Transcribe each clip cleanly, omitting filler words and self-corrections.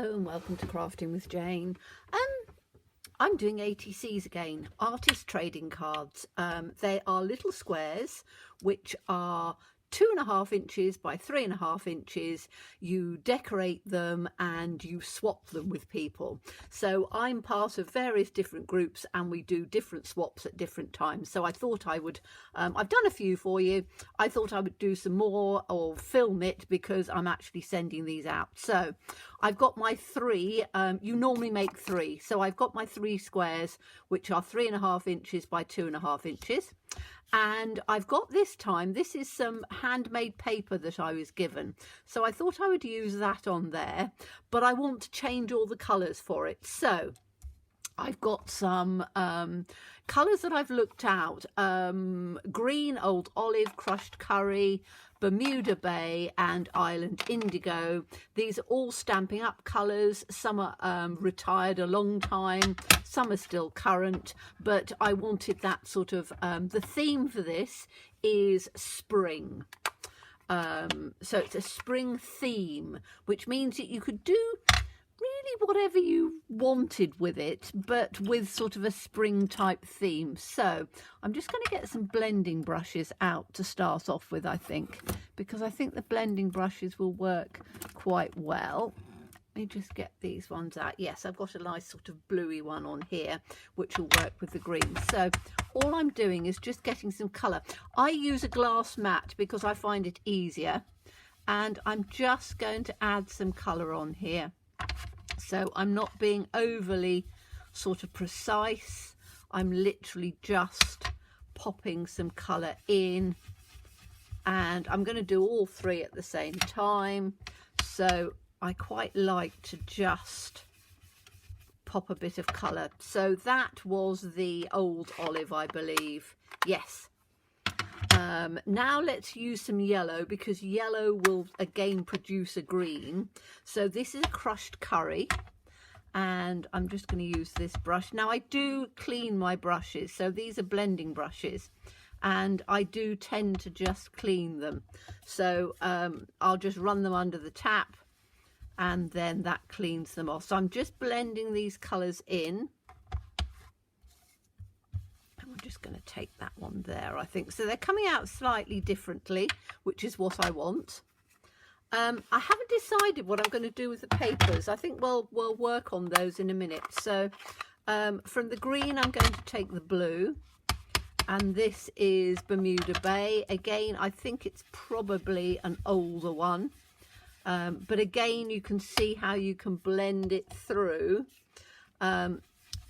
Hello and welcome to Crafting with Jane. I'm doing ATCs again, artist trading cards. They are little squares which are 2.5 inches by 3.5 inches. You decorate them and you swap them with people. So I'm part of various different groups and we do different swaps at different times. So I thought I would, I've done a few for you. I thought I would do some more or film it because I'm actually sending these out. So I've got my three, you normally make three. So I've got my 3 squares, which are 3.5 inches by 2.5 inches. And I've got this time, this is some handmade paper that I was given. So I thought I would use that on there, but I want to change all the colours for it. So I've got some colours that I've looked out, green, old olive, crushed curry, Bermuda Bay and Island Indigo. These are all Stampin' Up colours. Some are retired a long time, some are still current, but I wanted that sort of, the theme for this is spring. So it's a spring theme, which means that you could do really whatever you wanted with it, but with sort of a spring type theme. So I'm just going to get some blending brushes out to start off with, I think, because I think the blending brushes will work quite well. Let me just get these ones out. Yes, I've got a nice sort of bluey one on here which will work with the green. So all I'm doing is just getting some colour. I use a glass mat because I find it easier, and I'm just going to add some colour on here. So I'm not being overly sort of precise. I'm literally just popping some colour in, and I'm going to do all 3 at the same time. So I quite like to just pop a bit of colour. So that was the old olive, I believe. Yes. Now let's use some yellow, because yellow will again produce a green. So this is crushed curry, and I'm just going to use this brush. Now I do clean my brushes, so these are blending brushes, and I do tend to just clean them. So I'll just run them under the tap and then that cleans them off. So I'm just blending these colours in. I'm just going to take that one there, I think. So they're coming out slightly differently, which is what I want. I haven't decided what I'm going to do with the papers. I think we'll work on those in a minute. So from the green, I'm going to take the blue. And this is Bermuda Bay. Again, I think it's probably an older one. But again, you can see how you can blend it through.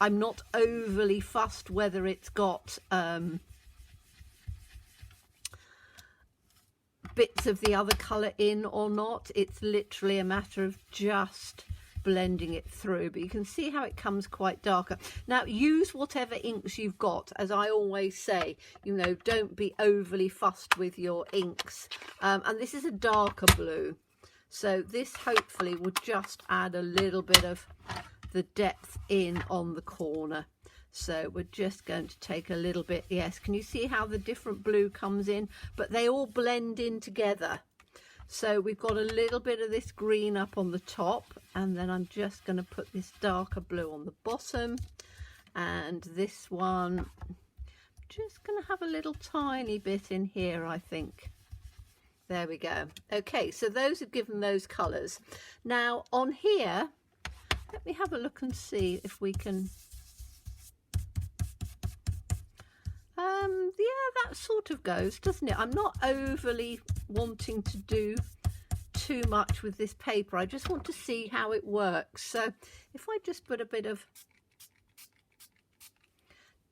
I'm not overly fussed whether it's got bits of the other colour in or not. It's literally a matter of just blending it through, but you can see how it comes quite darker. Now use whatever inks you've got. As I always say, you know, don't be overly fussed with your inks. And this is a darker blue, so this hopefully will just add a little bit of the depth in on the corner. So we're just going to take a little bit. Yes, can you see how the different blue comes in, but they all blend in together? So we've got a little bit of this green up on the top, and then I'm just going to put this darker blue on the bottom, and this one just going to have a little tiny bit in here, I think. There we go. Okay, so those have given those colours. Now on here, let me have a look and see if we can, yeah, that sort of goes, doesn't it? I'm not overly wanting to do too much with this paper. I just want to see how it works. So if I just put a bit of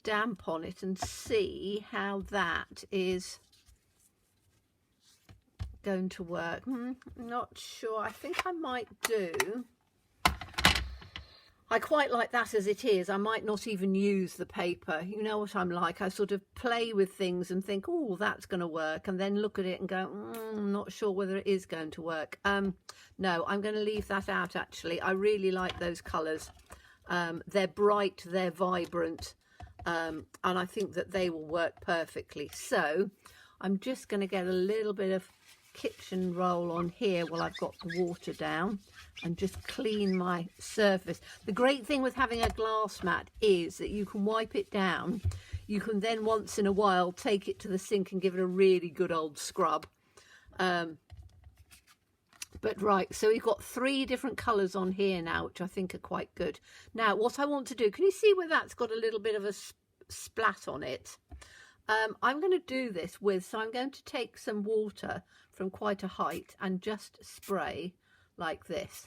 damp on it and see how that is going to work. Not sure. I think I might do. I quite like that as it is. I might not even use the paper. You know what I'm like. I sort of play with things and think, oh, that's going to work, and then look at it and go, I'm not sure whether it is going to work. No, I'm going to leave that out, actually. I really like those colours. They're bright, they're vibrant, and I think that they will work perfectly. So I'm just going to get a little bit of kitchen roll on here while I've got the water down and just clean my surface. The great thing with having a glass mat is that you can wipe it down. You can then once in a while take it to the sink and give it a really good old scrub. But right, so we've got 3 different colours on here now, which I think are quite good. Now, what I want to do, can you see where that's got a little bit of a splat on it? I'm going to do this so I'm going to take some water from quite a height and just spray like this.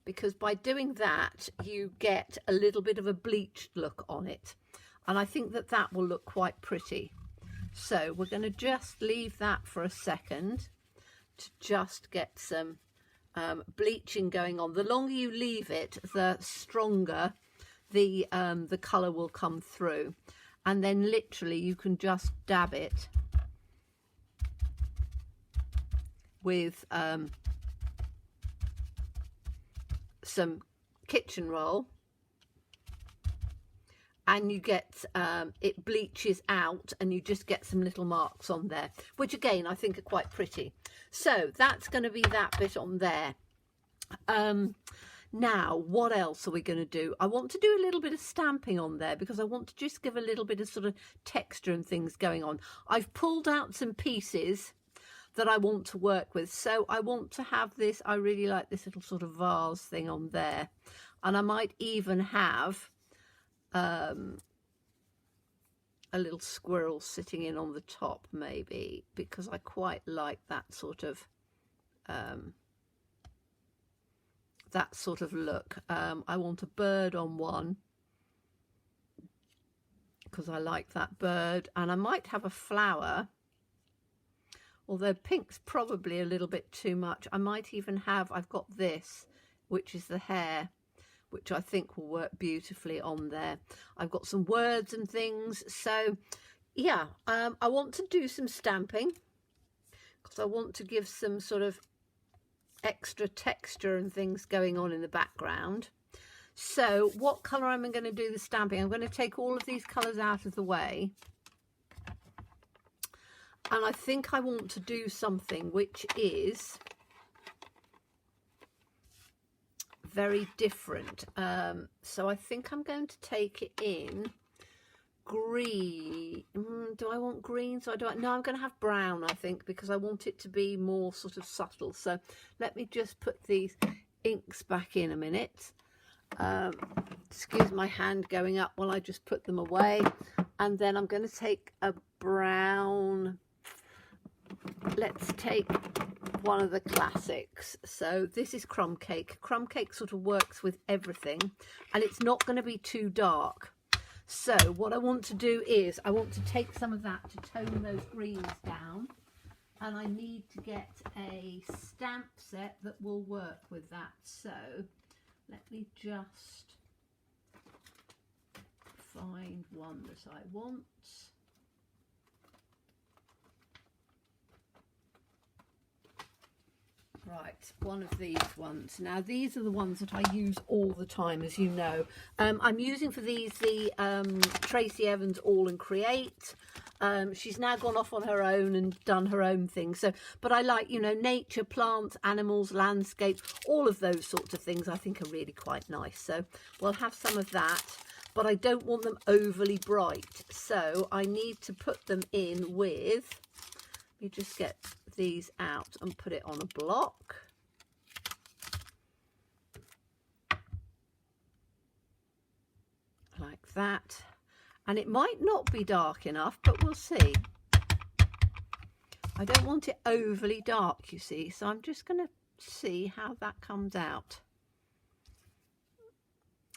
Because by doing that, you get a little bit of a bleached look on it. And I think that that will look quite pretty. So we're going to just leave that for a second to just get some bleaching going on. The longer you leave it, the stronger the colour will come through. And then literally you can just dab it with some kitchen roll. And you get, it bleaches out and you just get some little marks on there, which again, I think are quite pretty. So that's going to be that bit on there. Now, what else are we going to do? I want to do a little bit of stamping on there because I want to just give a little bit of sort of texture and things going on. I've pulled out some pieces that I want to work with. So I want to have this, I really like this little sort of vase thing on there. And I might even have a little squirrel sitting in on the top maybe, because I quite like that sort of look. I want a bird on one because I like that bird, and I might have a flower, although pink's probably a little bit too much. I might even have, I've got this, which is the hare, which I think will work beautifully on there. I've got some words and things. So yeah, I want to do some stamping because I want to give some sort of extra texture and things going on in the background. So what colour am I going to do the stamping? I'm going to take all of these colours out of the way. And I think I want to do something which is very different. So I think I'm going to take it in green. Do I want green? No, I'm going to have brown, I think, because I want it to be more sort of subtle. So let me just put these inks back in a minute. Excuse my hand going up while I just put them away. And then I'm going to take a brown. Let's take one of the classics. So this is crumb cake. Crumb cake sort of works with everything, and it's not going to be too dark. So what I want to do is I want to take some of that to tone those greens down, and I need to get a stamp set that will work with that. So let me just find one that I want. Right, one of these ones. Now these are the ones that I use all the time, as you know. I'm using for these the Tracy Evans All and Create. She's now gone off on her own and done her own thing. So, but I like, you know, nature, plants, animals, landscape, all of those sorts of things I think are really quite nice. So we'll have some of that, but I don't want them overly bright. So I need to put them in with, let me just get these out and put it on a block. Like that. And it might not be dark enough, but we'll see. I don't want it overly dark, you see, so I'm just going to see how that comes out.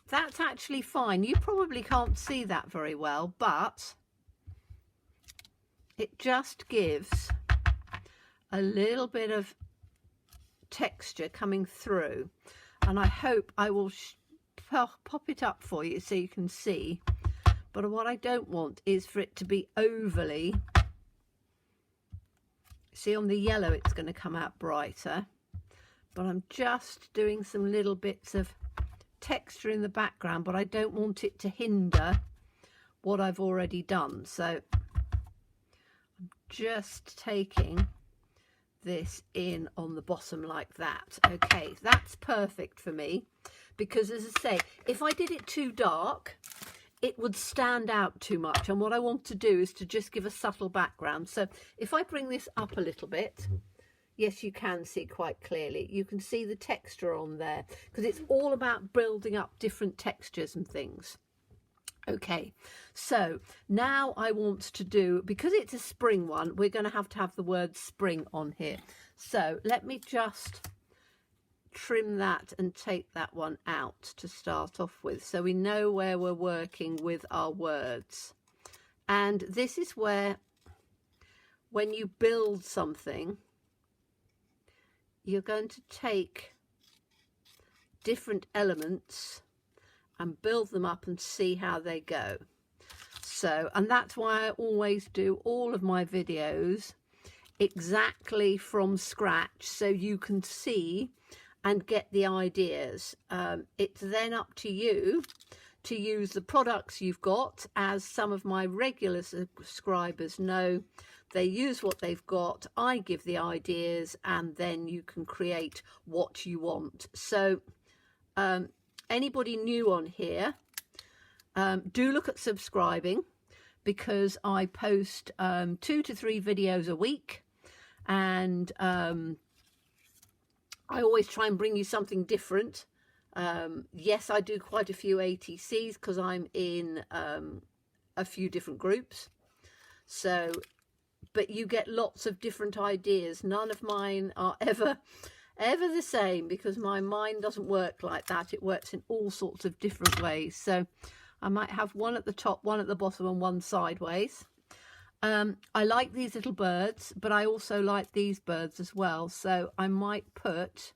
That's actually fine. You probably can't see that very well, but it just gives a little bit of texture coming through, and I hope I will pop it up for you so you can see. But what I don't want is for it to be overly, see, on the yellow it's going to come out brighter, but I'm just doing some little bits of texture in the background, but I don't want it to hinder what I've already done. So I'm just taking this in on the bottom like that. Okay, that's perfect for me, because as I say, if I did it too dark, it would stand out too much, and what I want to do is to just give a subtle background. So if I bring this up a little bit, yes, you can see quite clearly. You can see the texture on there, because it's all about building up different textures and things. Okay, so now I want to do, because it's a spring one, we're going to have the word spring on here. So let me just trim that and take that one out to start off with, so we know where we're working with our words. And this is where, when you build something, you're going to take different elements and build them up and see how they go. So, and that's why I always do all of my videos exactly from scratch, so you can see and get the ideas. It's then up to you to use the products you've got. As some of my regular subscribers know, they use what they've got, I give the ideas, and then you can create what you want. So anybody new on here, do look at subscribing, because I post 2 to 3 videos a week, and I always try and bring you something different. Yes, I do quite a few ATCs because I'm in a few different groups. So, but you get lots of different ideas. None of mine are ever the same, because my mind doesn't work like that. It works in all sorts of different ways. So I might have one at the top, one at the bottom, and one sideways. I like these little birds, but I also like these birds as well. So I might put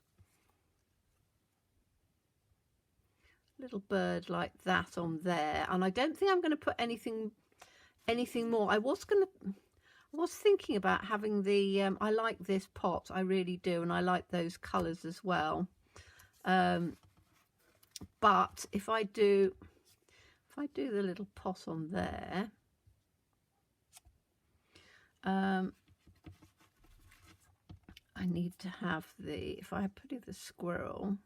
a little bird like that on there. And I don't think I'm going to put anything more. I was thinking about having the, I like this pot, I really do, and I like those colours as well. But if I do the little pot on there, I need to have the, if I put in the squirrel,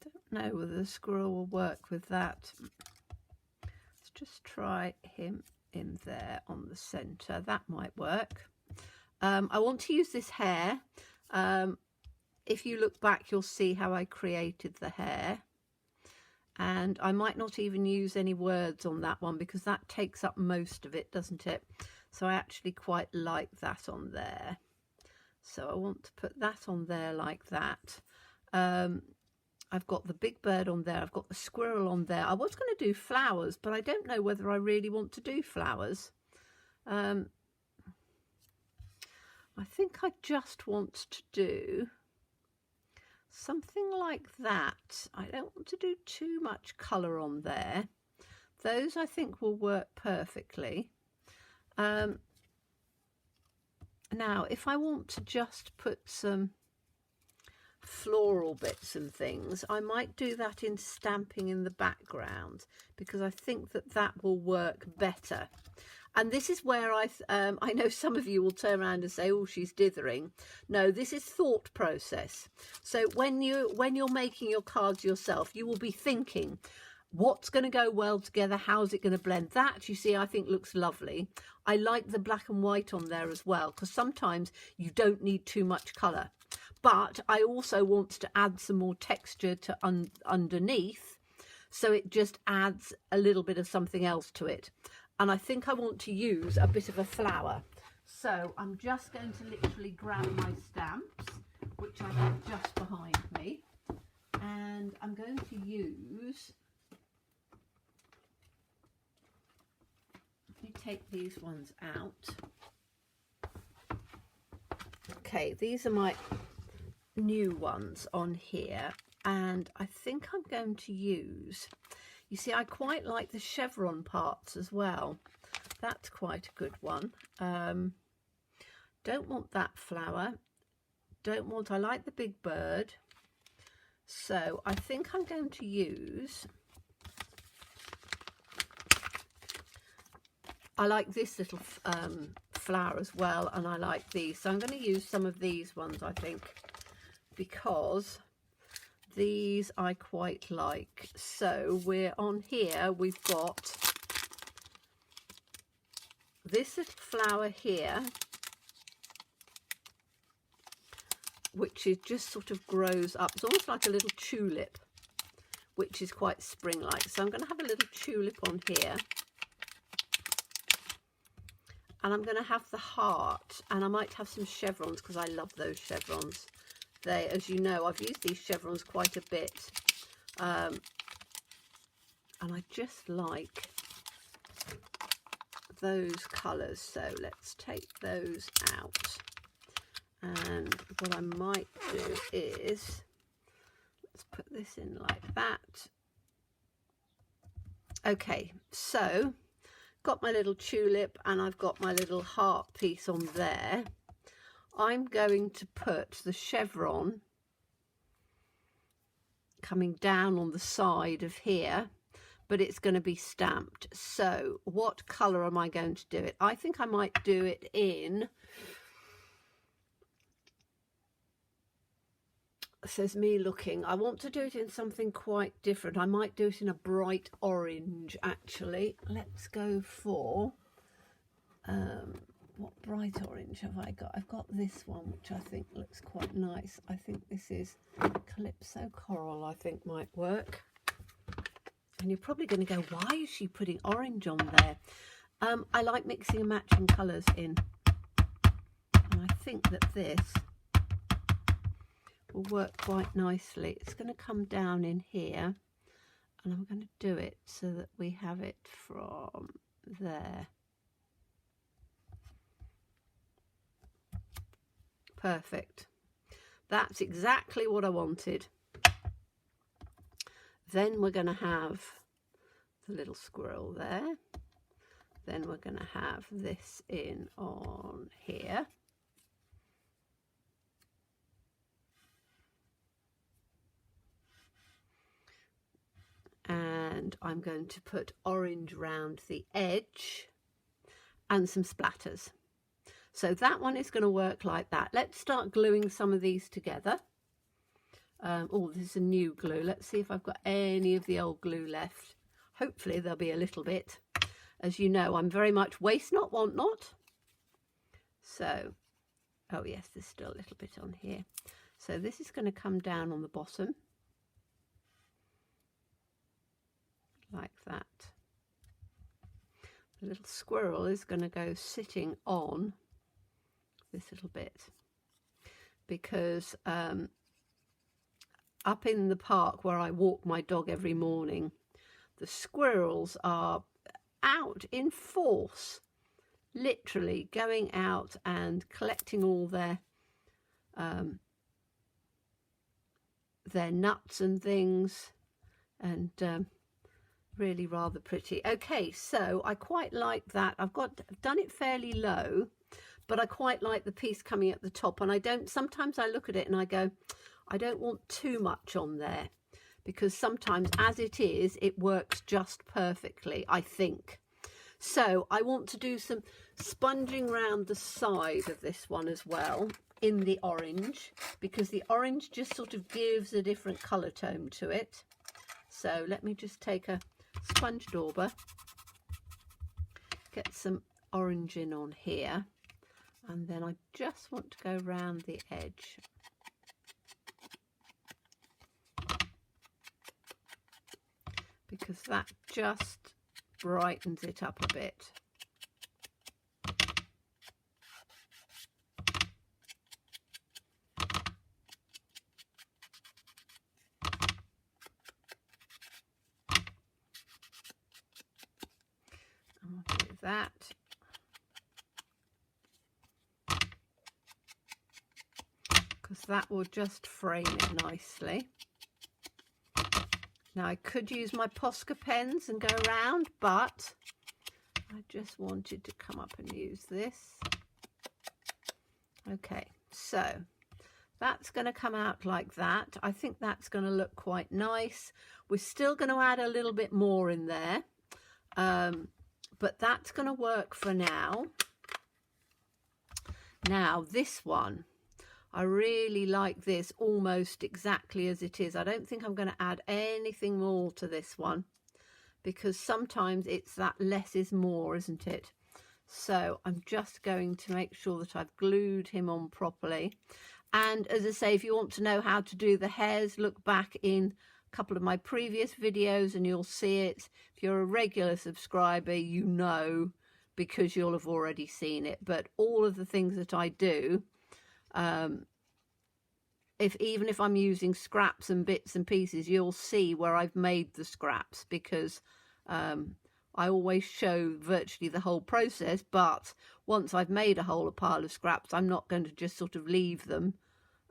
don't know whether the squirrel will work with that. Let's just try him in there on the center. That might work. I want to use this hair. If you look back, you'll see how I created the hair. And I might not even use any words on that one, because that takes up most of it, doesn't it? So I actually quite like that on there. So I want to put that on there like that. I've got the big bird on there. I've got the squirrel on there. I was going to do flowers, but I don't know whether I really want to do flowers. I think I just want to do something like that. I don't want to do too much colour on there. Those I think will work perfectly. Now, if I want to just put some floral bits and things, I might do that in stamping in the background, because I think that will work better. And this is where I know some of you will turn around and say, oh, she's dithering. No, this is thought process. So when you're making your cards yourself, you will be thinking, what's going to go well together? How's it going to blend? That, you see, I think looks lovely. I like the black and white on there as well, because sometimes you don't need too much colour. But I also want to add some more texture to underneath, so it just adds a little bit of something else to it. And I think I want to use a bit of a flower. So I'm just going to literally grab my stamps, which I have just behind me. And I'm going to use, let me take these ones out. Okay, these are my new ones on here. And I think I'm going to use, you see, I quite like the chevron parts as well. That's quite a good one. Don't want that flower. I like the big bird. So I think I'm going to use I like this little flower as well, and I like these. So I'm going to use some of these ones, I think, because these I quite like. So we're on here, we've got this little flower here, which is just sort of grows up. It's almost like a little tulip, which is quite spring-like. So I'm going to have a little tulip on here. And I'm going to have the heart, and I might have some chevrons because I love those chevrons. They, as you know, I've used these chevrons quite a bit. And I just like those colours. So let's take those out. And what I might do is, let's put this in like that. Okay, so got my little tulip and I've got my little heart piece on there. I'm going to put the chevron coming down on the side of here, but it's going to be stamped. So what colour am I going to do it? I think I might do it in, says me looking, I want to do it in something quite different. I might do it in a bright orange, actually. Let's go for what bright orange have I got? I've got this one, which I think looks quite nice. I think this is Calypso Coral, I think might work. And you're probably going to go, why is she putting orange on there? I like mixing and matching colours in, and I think that this will work quite nicely. It's going to come down in here, and I'm going to do it so that we have it from there. Perfect. That's exactly what I wanted. Then we're going to have the little squirrel there. Then we're going to have this in on here. And I'm going to put orange round the edge and some splatters. So that one is going to work like that. Let's start gluing some of these together. Oh, this is a new glue. Let's see if I've got any of the old glue left. Hopefully there'll be a little bit. As you know, I'm very much waste not, want not. So, oh yes, there's still a little bit on here. So this is going to come down on the bottom. Like that. The little squirrel is going to go sitting on this little bit, because up in the park where I walk my dog every morning, the squirrels are out in force, literally going out and collecting all their nuts and things, and really rather pretty. Okay, so I quite like that. I've done it fairly low, but I quite like the piece coming at the top, and sometimes I look at it and I go, I don't want too much on there, because sometimes as it is, it works just perfectly, I think. So I want to do some sponging around the side of this one as well in the orange, because the orange just sort of gives a different colour tone to it. So let me just take a sponge dauber, get some orange in on here, and then I just want to go round the edge. Because that just brightens it up a bit. I'll do that. Because that will just frame it nicely. Now I could use my Posca pens and go around, but I just wanted to come up and use this. Okay, so that's going to come out like that. I think that's going to look quite nice. We're still going to add a little bit more in there, but that's going to work for now. Now this one, I really like this almost exactly as it is. I don't think I'm going to add anything more to this one, because sometimes it's that less is more, isn't it? So I'm just going to make sure that I've glued him on properly. And as I say, if you want to know how to do the hairs, look back in a couple of my previous videos and you'll see it. If you're a regular subscriber, you know, because you'll have already seen it. But all of the things that I do, even if I'm using scraps and bits and pieces, you'll see where I've made the scraps, because I always show virtually the whole process. But once I've made a whole pile of scraps, I'm not going to just sort of leave them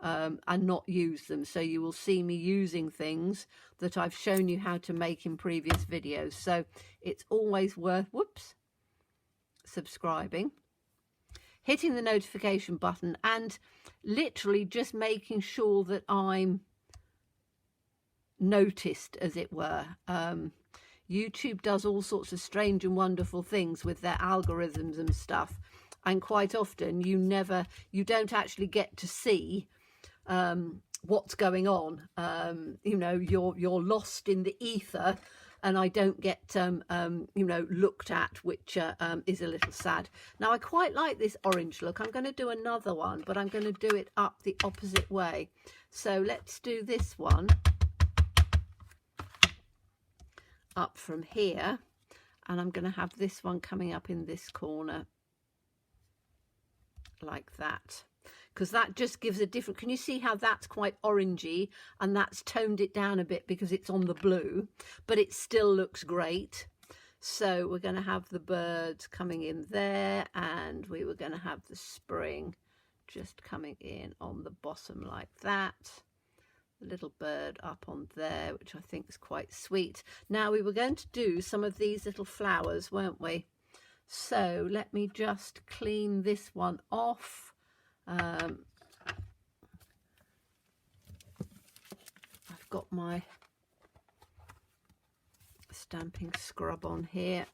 and not use them. So you will see me using things that I've shown you how to make in previous videos. So it's always worth, subscribing, hitting the notification button, and literally just making sure that I'm noticed, as it were. YouTube does all sorts of strange and wonderful things with their algorithms and stuff, and quite often you don't actually get to see what's going on. You know, you're lost in the ether, and I don't get you know, looked at, which is a little sad. Now I quite like this orange look. I'm going to do another one, but I'm going to do it up the opposite way. So let's do this one up from here, and I'm going to have this one coming up in this corner like that, because that just gives a different, can you see how that's quite orangey, and that's toned it down a bit because it's on the blue, but it still looks great. So we're going to have the birds coming in there, and we were going to have the spring just coming in on the bottom like that. The little bird up on there, which I think is quite sweet. Now we were going to do some of these little flowers, weren't we? So let me just clean this one off. I've got my stamping scrub on here,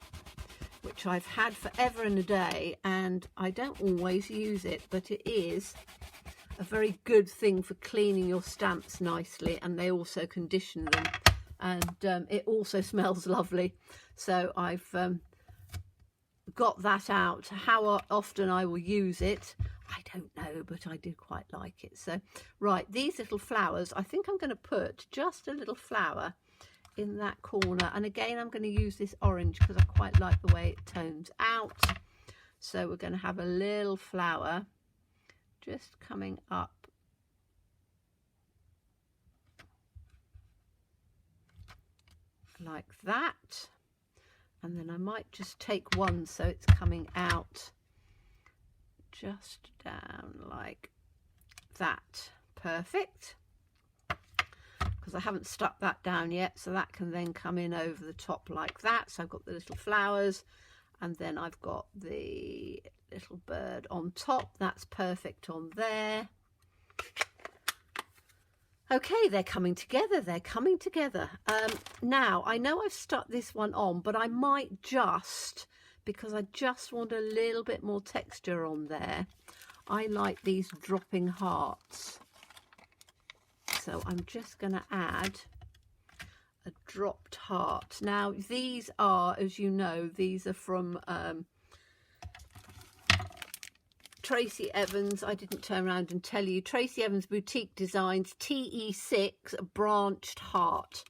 which I've had forever and a day, and I don't always use it, but it is a very good thing for cleaning your stamps nicely, and they also condition them, and it also smells lovely. So I've got that out. How often I will use it, I don't know, but I do quite like it. So right, these little flowers, I think I'm going to put just a little flower in that corner, and again I'm going to use this orange because I quite like the way it tones out. So we're going to have a little flower just coming up like that, and then I might just take one so it's coming out just down like that. Perfect, because I haven't stuck that down yet, so that can then come in over the top like that. So I've got the little flowers, and then I've got the little bird on top. That's perfect on there. Okay, they're coming together. They're coming together. Now, I know I've stuck this one on, but I might just, because I just want a little bit more texture on there, I like these dropping hearts. So I'm just going to add a dropped heart. Now, these are, as you know, these are from Tracy Evans. I didn't turn around and tell you. Tracy Evans Boutique Designs TE6 branched heart.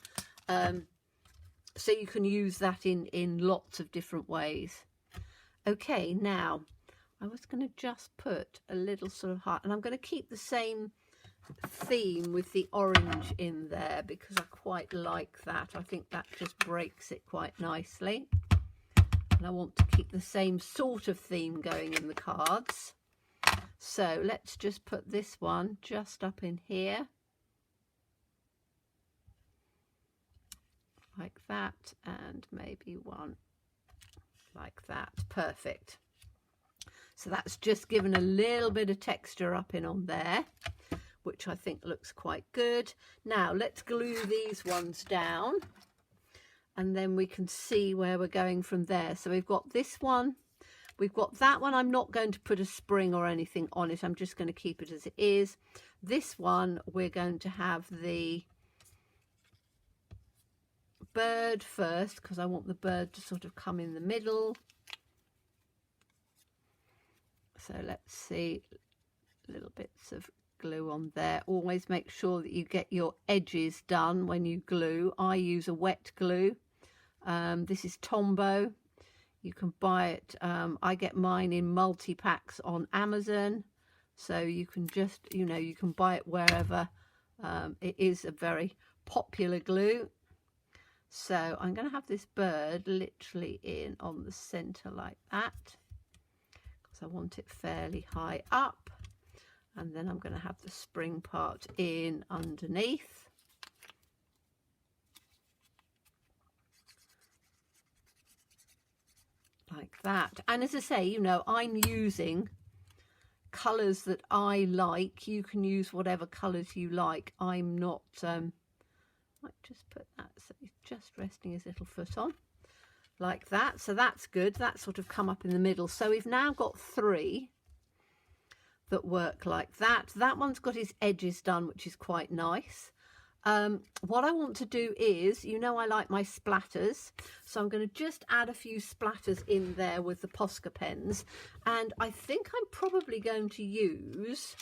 So you can use that in lots of different ways. Okay, now I was going to just put a little sort of heart, and I'm going to keep the same theme with the orange in there because I quite like that. I think that just breaks it quite nicely, and I want to keep the same sort of theme going in the cards. So let's just put this one just up in here like that, and maybe one like that. Perfect. So that's just given a little bit of texture up in on there, which I think looks quite good. Now let's glue these ones down. and then we can see where we're going from there. So we've got this one, we've got that one. I'm not going to put a spring or anything on it, I'm just going to keep it as it is. This one we're going to have the bird first, because I want the bird to sort of come in the middle. So let's see, little bits of glue on there. Always make sure that you get your edges done when you glue. I use a wet glue. This is Tombow. You can buy it, I get mine in multi-packs on Amazon, so you can just, you know, you can buy it wherever. It is a very popular glue. So I'm going to have this bird literally in on the center like that, because I want it fairly high up, and then I'm going to have the spring part in underneath. Like that. And as I say, you know, I'm using colours that I like. You can use whatever colours you like. I'm not, might just put that so he's just resting his little foot on. Like that. So that's good. That's sort of come up in the middle. So we've now got 3 that work like that. That one's got his edges done, which is quite nice. What I want to do is, you know, I like my splatters, so I'm going to just add a few splatters in there with the Posca pens, and I think I'm probably going to use,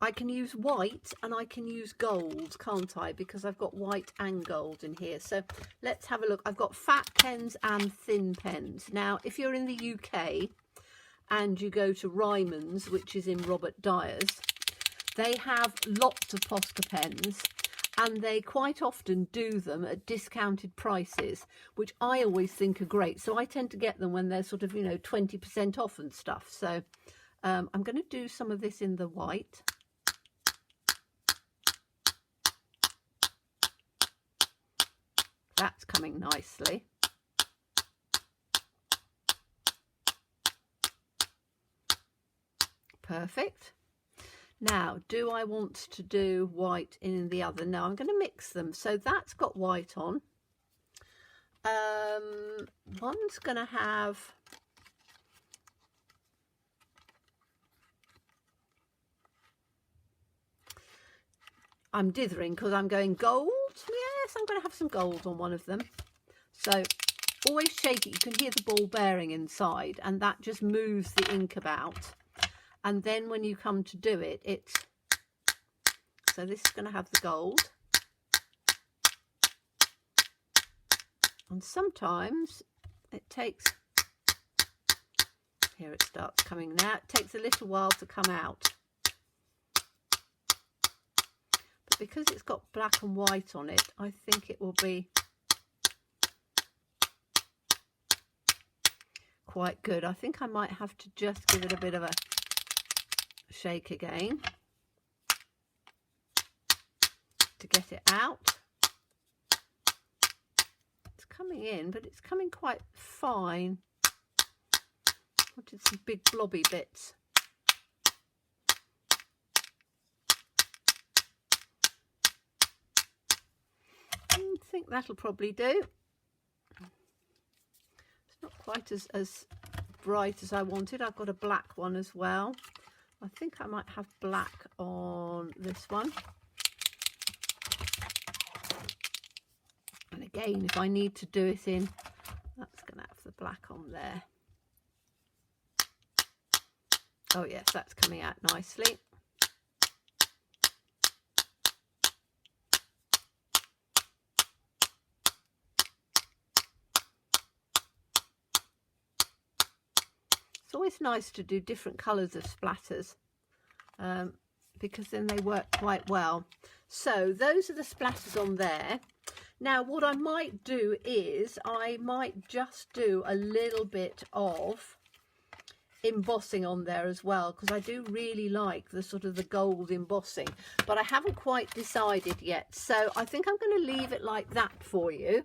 I can use white and I can use gold, can't I, because I've got white and gold in here. So let's have a look. I've got fat pens and thin pens. Now if you're in the UK and you go to Ryman's, which is in Robert Dyer's, they have lots of Posca pens, and they quite often do them at discounted prices, which I always think are great. So I tend to get them when they're sort of, you know, 20% off and stuff. So I'm going to do some of this in the white. That's coming nicely. Perfect. Now, do I want to do white in the other? No, I'm going to mix them. So that's got white on. One's going to have... I'm dithering because I'm going gold. Yes, I'm going to have some gold on one of them. So always shake it. You can hear the ball bearing inside, and that just moves the ink about. And then when you come to do it, it's, so this is going to have the gold. And sometimes it takes, here it starts coming now, it takes a little while to come out. But because it's got black and white on it, I think it will be quite good. I think I might have to just give it a bit of a shake again to get it out. It's coming in, but it's coming quite fine. Wanted some big blobby bits. I think that'll probably do. It's not quite as bright as I wanted. I've got a black one as well. I think I might have black on this one. And again, if I need to do it in, that's going to have the black on there. Oh yes, that's coming out nicely. It's always nice to do different colours of splatters because then they work quite well. So those are the splatters on there. Now what I might do is I might just do a little bit of embossing on there as well, because I do really like the sort of the gold embossing, but I haven't quite decided yet. So I think I'm going to leave it like that for you.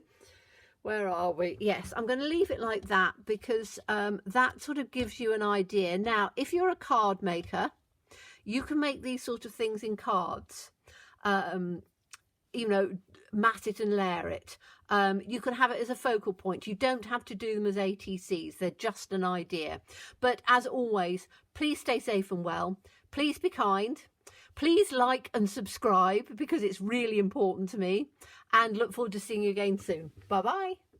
Where are we? Yes, I'm going to leave it like that because that sort of gives you an idea. Now, if you're a card maker, you can make these sort of things in cards. you know, mat it and layer it. You can have it as a focal point. You don't have to do them as ATCs. They're just an idea. But as always, please stay safe and well. Please be kind. Please like and subscribe because it's really important to me. And look forward to seeing you again soon. Bye-bye.